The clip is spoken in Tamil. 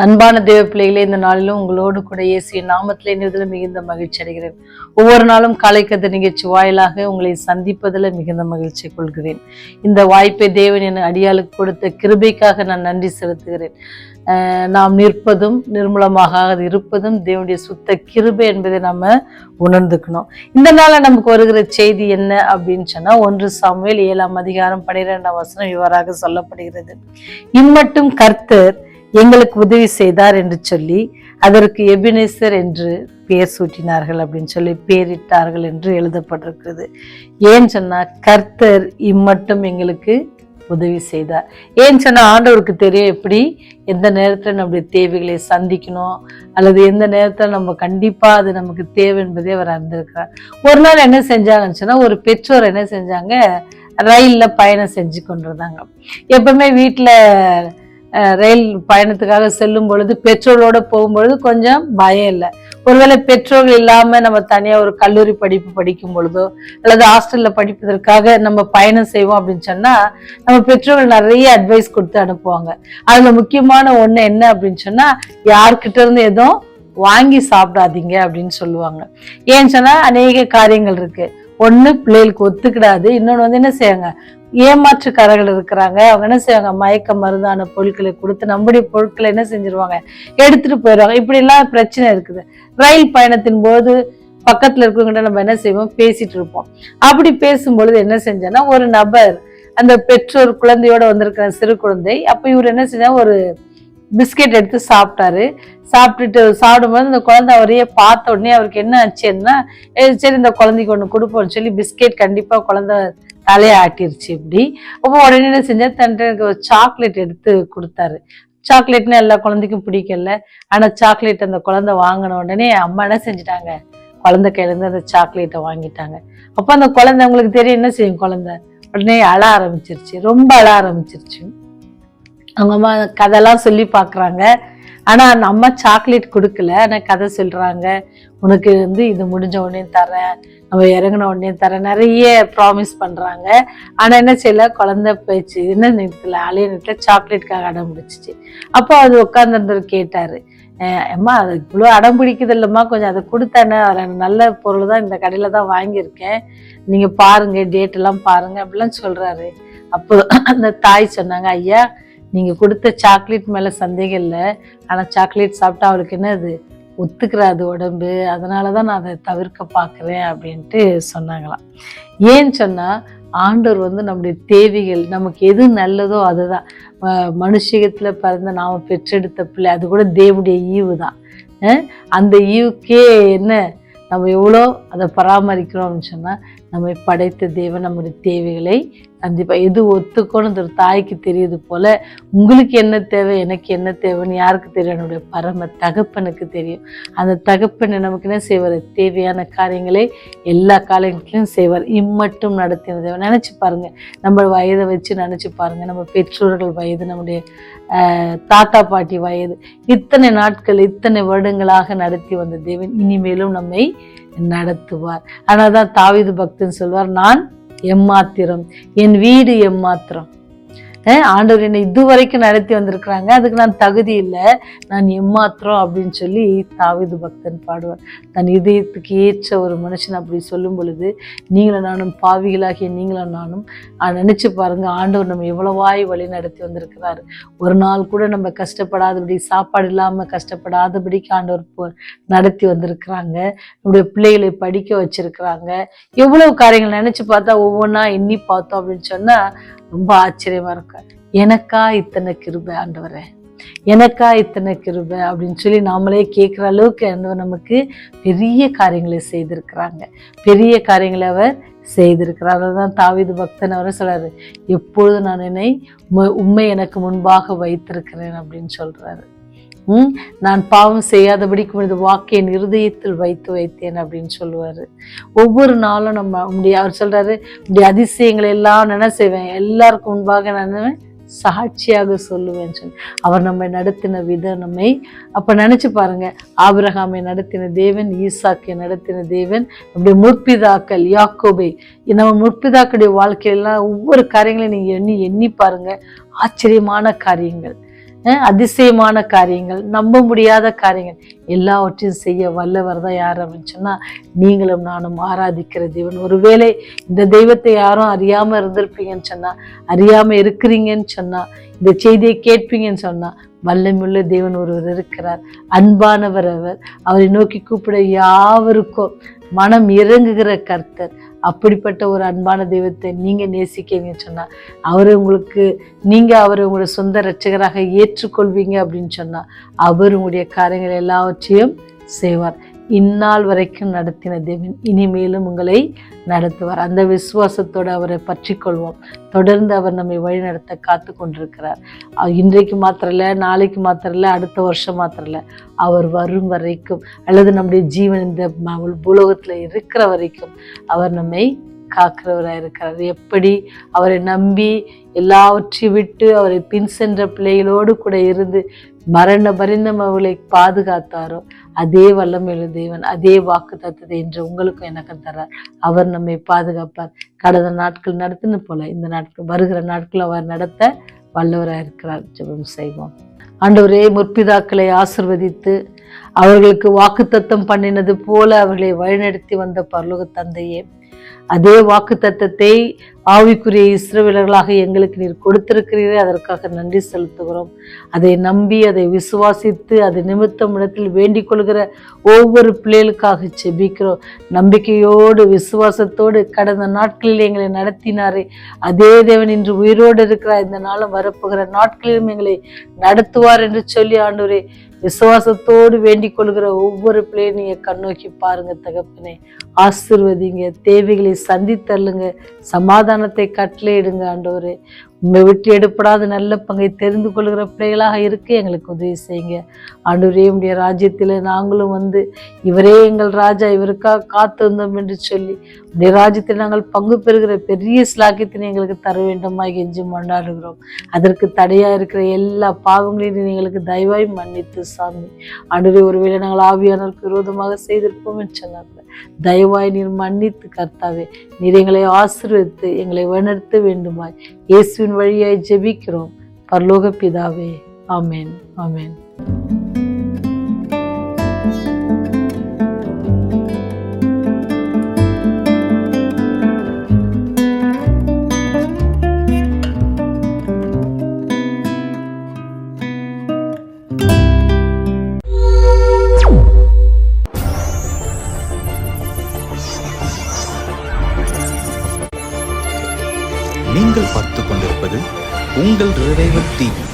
அன்பான தேவ பிள்ளைகளே, இந்த நாளிலும் உங்களோடு கூட இயேசுவின் நாமத்திலே இணைவதில் மிகுந்த மகிழ்ச்சி அடைகிறேன். ஒவ்வொரு நாளும் காலை கதிர் நிகழ்ச்சி வாயிலாக உங்களை சந்திப்பதில் மிகுந்த மகிழ்ச்சி கொள்கிறேன். இந்த வாய்ப்பை தேவன் என அடியாளுக்கு கொடுத்த கிருபைக்காக நான் நன்றி செலுத்துகிறேன். நாம் நிற்பதும் நிர்மூலமாக இருப்பதும் தேவனுடைய சுத்த கிருபை என்பதை நம்ம உணர்ந்துக்கணும். இந்த நாள நமக்கு வருகிற செய்தி என்ன அப்படின்னு சொன்னா, 1 சாமுவேல் 7:12 இவ்வாறாக சொல்லப்படுகிறது. இம்மட்டும் கர்த்தர் எங்களுக்கு உதவி செய்தார் என்று சொல்லி அதற்கு எபினேசர் என்று பெயர் சூட்டினார்கள் அப்படின்னு சொல்லி பெயரிட்டார்கள் என்று எழுதப்பட்டிருக்கிறது. ஏன் சொன்னா, கர்த்தர் இம்மட்டும் எங்களுக்கு உதவி செய்தார். ஏன் சொன்னா, ஆண்டவருக்கு தெரியும் எப்படி எந்த நேரத்துல நம்முடைய தேவைகளை சந்திக்கணும், அல்லது எந்த நேரத்துல நம்ம கண்டிப்பா அது நமக்கு தேவை என்பதே அவர் அறிந்திருக்கிறார். ஒரு நாள் என்ன செஞ்சாங்கன்னு சொன்னா, ஒரு பெற்றோர் என்ன செஞ்சாங்க, ரயில்ல பயணம் செஞ்சு கொண்டிருந்தாங்க. எப்பவுமே வீட்டுல ரயில் பயணத்துக்காக செல்லும் பொழுது பெற்றோர்களோட போகும்பொழுது கொஞ்சம் பயம் இல்லை. ஒருவேளை பெற்றோர்கள் இல்லாம நம்ம தனியா ஒரு கல்லூரி படிப்பு படிக்கும் பொழுதோ அல்லது ஹாஸ்டல்ல படிப்பதற்காக நம்ம பயணம் செய்வோம் அப்படின்னு சொன்னா, நம்ம பெற்றோர்கள் நிறைய அட்வைஸ் கொடுத்து அனுப்புவாங்க. அதுல முக்கியமான ஒண்ணு என்ன அப்படின்னு சொன்னா, யார்கிட்ட இருந்து எதுவும் வாங்கி சாப்பிடாதீங்க அப்படின்னு சொல்லுவாங்க. ஏன்னு சொன்னா, அநேக காரியங்கள் இருக்கு. ஒண்ணு, பிள்ளைகளுக்கு ஒத்துக்கிடாது. இன்னொன்னு என்ன செய்வாங்க, ஏமாற்றுக்காரர்கள் இருக்கிறாங்க. அவங்க என்ன செய்வாங்க, மயக்க மருந்தான பொருட்களை கொடுத்து நம்முடைய பொருட்களை என்ன செஞ்சிருவாங்க, எடுத்துட்டு போயிடுவாங்க. இப்படி எல்லாம் பிரச்சனை இருக்குது. ரயில் பயணத்தின் போது பக்கத்துல இருக்கவங்கிட்ட நம்ம என்ன செய்வோம், பேசிட்டு இருப்போம். அப்படி பேசும்பொழுது என்ன செஞ்சோன்னா, ஒரு நபர் அந்த பெற்றோர் குழந்தையோட வந்திருக்கிற சிறு குழந்தை, அப்ப இவர் என்ன செஞ்சா, ஒரு பிஸ்கெட் எடுத்து சாப்பிட்டாரு. சாப்பிடும்போது அந்த குழந்தை அவரையே பார்த்த உடனே அவருக்கு என்ன ஆச்சுன்னா, சரி இந்த குழந்தைக்கு ஒண்ணு கொடுப்போம்னு சொல்லி பிஸ்கெட் கண்டிப்பா குழந்தை தலையை ஆட்டிருச்சு. இப்படி அப்போ உடனே என்ன செஞ்சா, தன்னுக்கு ஒரு சாக்லேட் எடுத்து கொடுத்தாரு. சாக்லேட்னு எல்லா குழந்தைக்கும் பிடிக்கல. ஆனா சாக்லேட் அந்த குழந்தை வாங்கின உடனே அம்மா என்ன செஞ்சுட்டாங்க, குழந்தை கையில இருந்து அந்த சாக்லேட்டை வாங்கிட்டாங்க. அப்ப அந்த குழந்தை, உங்களுக்கு தெரியும் என்ன செய்யும், குழந்தை உடனே அழ ஆரம்பிச்சிருச்சு, ரொம்ப அழ ஆரம்பிச்சிருச்சு. அவங்க அம்மா கதையெல்லாம் சொல்லி பாக்குறாங்க. ஆனா அந்த அம்மா சாக்லேட் கொடுக்கல. ஆனா கதை சொல்றாங்க, உனக்கு இது முடிஞ்ச உடனே தரேன், நம்ம இறங்கின உடனே தரேன், நிறைய ப்ராமிஸ் பண்றாங்க. ஆனா என்ன செய்யல, குழந்தை போயிடுச்சு. என்ன நேரத்துல, அலைய நேரத்துல சாக்லேட்காக அடம் பிடிச்சிச்சு. அப்போ அது உட்கார்ந்து கேட்டாரு, அம்மா அது இவ்வளவு அடம் பிடிக்குது இல்லம்மா, கொஞ்சம் அதை கொடுத்தானே, நல்ல பொருள் தான், இந்த கடையில தான் வாங்கியிருக்கேன், நீங்க பாருங்க, டேட் எல்லாம் பாருங்க அப்படிலாம் சொல்றாரு. அப்போ அந்த தாய் சொன்னாங்க, ஐயா நீங்க கொடுத்த சாக்லேட் மேல சந்தேகம் இல்லை, ஆனா சாக்லேட் சாப்பிட்டா அவளுக்கு என்னது ஒத்துக்கிறாது உடம்பு, அதனாலதான் நான் அதை தவிர்க்க பாக்குறேன் அப்படின்ட்டு சொன்னாங்களாம். ஏன்னு சொன்னா, ஆண்டவர் நம்முடைய தேவைகள், நமக்கு எது நல்லதோ அதுதான். மனுஷத்துல பிறந்த நாம பெற்றெடுத்த பிள்ளை, அது கூட தேவனுடைய ஈவு தான். அந்த ஈவுக்கே என்ன நம்ம எவ்வளோ அதை பராமரிக்கிறோம் அப்படின்னு சொன்னா, நம்மை படைத்த தேவன் நம்முடைய தேவைகளை கண்டிப்பா எது ஒத்துக்கணும் ஒரு தாய்க்கு தெரியுது போல, உங்களுக்கு என்ன தேவை, எனக்கு என்ன தேவைன்னு யாருக்கு தெரியும், என்னுடைய பரம தகப்பனுக்கு தெரியும். அந்த தகப்பனை நமக்கு என்ன செய்வார், தேவையான காரியங்களை எல்லா காலங்களிலும் செய்வார். இம்மட்டும் நடத்தின தேவன். நினைச்சு பாருங்க, நம்ம வயதை வச்சு நினைச்சு பாருங்க, நம்ம பெற்றோர்கள் வயது, நம்முடைய தாத்தா பாட்டி வயது, இத்தனை நாட்கள் இத்தனை வருடங்களாக நடத்தி வந்த தேவன் இனிமேலும் நம்மை நடத்துவார். ஆனாதான் தாவீது பக்தன் சொல்வார், நான் எம்மாத்திரம், என் வீடு எம்மாத்திரம். ஆண்டவர் என்னை இதுவரைக்கும் நடத்தி வந்திருக்கிறாங்க, அதுக்கு நான் தகுதி இல்லை, நான் எம்மாத்திரம் அப்படின்னு சொல்லி தாவீது பக்தன் பாடுவார். தன் இதயத்துக்கு ஏற்ற ஒரு மனுஷன் அப்படி சொல்லும் பொழுது, நீங்களும் நானும் பாவிகளாகிய நீங்களும் நானும் நினைச்சு பாருங்க, ஆண்டவர் நம்ம எவ்வளவாய் வழி நடத்தி வந்திருக்கிறாரு. ஒரு நாள் கூட நம்ம கஷ்டப்படாதபடி, சாப்பாடு இல்லாம கஷ்டப்படாதபடிக்கு ஆண்டவர் நடத்தி வந்திருக்கிறாங்க. நம்முடைய பிள்ளைகளை படிக்க வச்சிருக்கிறாங்க. எவ்வளவு காரியங்கள் நினைச்சு பார்த்தா, ஒவ்வொன்றா எண்ணி பார்த்தோம் அப்படின்னு சொன்னா ரொம்ப ஆச்சரியமா இருக்கு. எனக்கா இத்தனை கிருபை ஆண்டவரே, எனக்கா இத்தனை கிருபை அப்படின்னு சொல்லி நாமளே கேட்கிற அளவுக்கு ஆண்டவர் நமக்கு பெரிய காரியங்களை செய்திருக்கிறாங்க. பெரிய காரியங்களை அவர் செய்திருக்கிறார். அதுதான் தாவீது பக்தன் அவர் சொல்றாரு, எப்பொழுது நான் என்னை உண்மை எனக்கு முன்பாக வைத்திருக்கிறேன் அப்படின்னு சொல்றாரு. நான் பாவம் செய்யாதபடிக்கு உனது வாக்கை என் இருதயத்தில் வைத்தேன் அப்படின்னு சொல்லுவாரு. ஒவ்வொரு நாளும் நம்ம அவர் சொல்றாரு, உடைய அதிசயங்களை எல்லாம் என்ன செய்வேன், எல்லாருக்கும் முன்பாக நான் சாட்சியாக சொல்லுவேன்னு சொல்லி அவர் நம்மை நடத்தின விதம் நம்மை அப்ப நினைச்சு பாருங்க. ஆபிரகாமை நடத்தின தேவன், ஈசாக்கை நடத்தின தேவன், நம்முடைய முற்பிதாக்கள் யாக்கோபை, நம்ம முற்பிதாக்களுடைய வாழ்க்கையெல்லாம் ஒவ்வொரு காரியங்களையும் நீங்க எண்ணி பாருங்க, ஆச்சரியமான காரியங்கள். அதிசயமான காரியங்கள், நம்ப முடியாத காரியங்கள் எல்லாவற்றையும் செய்ய வல்லவர் தான் யார் அப்படின்னு சொன்னா நீங்களும் நானும் ஆராதிக்கிற தேவன். ஒருவேளை இந்த தெய்வத்தை யாரும் அறியாம இருந்திருப்பீங்கன்னு சொன்னா, அறியாம இருக்கிறீங்கன்னு சொன்னா, இந்த செய்தியை கேட்பீங்கன்னு சொன்னா, வல்லமுள்ள தேவன் ஒருவர் இருக்கிறார். அன்பானவர் அவர். அவரை நோக்கி கூப்பிட யாவருக்கும் மனம் இறங்குகிற கர்த்தர். அப்படிப்பட்ட ஒரு அன்பான தெய்வத்தை நீங்க நேசிக்கீங்கன்னு சொன்னா, அவரை உங்களுடைய சொந்த இரட்சகராக ஏற்றுக்கொள்வீங்க அப்படின்னு சொன்னா, அவர் உங்களுடைய காரியங்கள் எல்லாவற்றையும் செய்வார். இந்நாள் வரைக்கும் நடத்தின தேவன் இனிமேலும் உங்களை நடத்துவார். அந்த விசுவாசத்தோடு அவரை பற்றி கொள்வோம். தொடர்ந்து அவர் நம்மை வழி நடத்த காத்து கொண்டிருக்கிறார். இன்றைக்கு மாத்திரம் இல்லை, நாளைக்கு மாத்திரம் இல்லை, அடுத்த வருஷம் மாத்திரம் இல்லை, அவர் வரும் வரைக்கும் அல்லது நம்முடைய ஜீவன் இந்த பூலோகத்துல இருக்கிற வரைக்கும் அவர் நம்மை காக்கிறவராக இருக்கிறார். எப்படி அவரை நம்பி எல்லாவற்றையும் விட்டு அவரை பின் சென்ற பிள்ளைகளோடு கூட இருந்து மரண பரிந்தம் அவர்களை பாதுகாத்தாரோ, அதே வல்லமையுள்ள தேவன் அதே வாக்கு தத்தத்தை என்று உங்களுக்கும் எனக்கும் தர்றார். அவர் நம்மை பாதுகாப்பார். கடந்த நாட்கள் நடத்தின போல இந்த நாட்கள் வருகிற நாட்கள் அவர் நடத்த வல்லவராக இருக்கிறார். ஜெபம் செய்வோம். ஆண்டவரே, முற்பிதாக்களை ஆசிர்வதித்து அவர்களுக்கு வாக்கு தத்தம் பண்ணினது போல அவர்களை வழிநடத்தி வந்த பரலோக தந்தையே, அதே வாக்கு தத்தத்தை ஆவிக்குரிய இஸ்ரவேலர்களாக எங்களுக்கு நீர் கொடுத்திருக்கிறீரே, அதற்காக நன்றி செலுத்துகிறோம். அதை நம்பி அதை விசுவாசித்து அதை நிமித்தம் இடத்தில் வேண்டிக் கொள்கிற ஒவ்வொரு பிள்ளைகளுக்காக செபிக்கிறோம். நம்பிக்கையோடு விசுவாசத்தோடு கடந்த நாட்களில் எங்களை நடத்தினாரே, அதே தேவன் இன்று உயிரோடு இருக்கிறார். இந்த நாளும் வரப்போகிற நாட்களிலும் எங்களை நடத்துவார் என்று சொல்லி ஆண்டவரே, விசுவாசத்தோடு வேண்டிக் கொள்கிற ஒவ்வொரு பிள்ளையும் நீங்க கண்ணோக்கி பாருங்க தகப்பனே. ஆசீர்வதிங்க, தேவைகளை சந்தித்தள்ளுங்க, சமாதானத்தை கட்டளையிடுங்க ஆண்டவரே. உண்மை விட்டு எடுப்படாத நல்ல பங்கை தெரிந்து கொள்கிற பிள்ளைகளாக இருக்க எங்களுக்கு உதவி செய்யுங்க ஆண்டவரே. உடைய ராஜ்யத்தில் நாங்களும் வந்து இவரே எங்கள் ராஜா, இவருக்காக காத்திருந்தோம் என்று சொல்லி உடைய ராஜ்யத்தில் நாங்கள் பங்கு பெறுகிற பெரிய சிலாக்கியத்தினை எங்களுக்கு தர வேண்டுமா கெஞ்சி மன்றாடுகிறோம். அதற்கு தடையா இருக்கிற எல்லா பாவங்களையும் எங்களுக்கு தயவாய் மன்னித்து சாமி ஆண்டவரே. ஒருவேளை நாங்கள் ஆவியானவருக்கு விரோதமாக செய்திருப்போம் என்று சொன்னாங்க, தயவாய் நீர் மன்னித்து கர்த்தாவே, நீர் எங்களை ஆசீர்வதித்து எங்களை வழிநடத்த வேண்டுமாய் இயேசுவின் வழியாய் ஜெபிக்கிறோம் பரலோக பிதாவே. ஆமென், ஆமென். நீங்கள் பார்த்துக் கொண்டிருப்பது உங்கள் ரிவைவல் டிவி.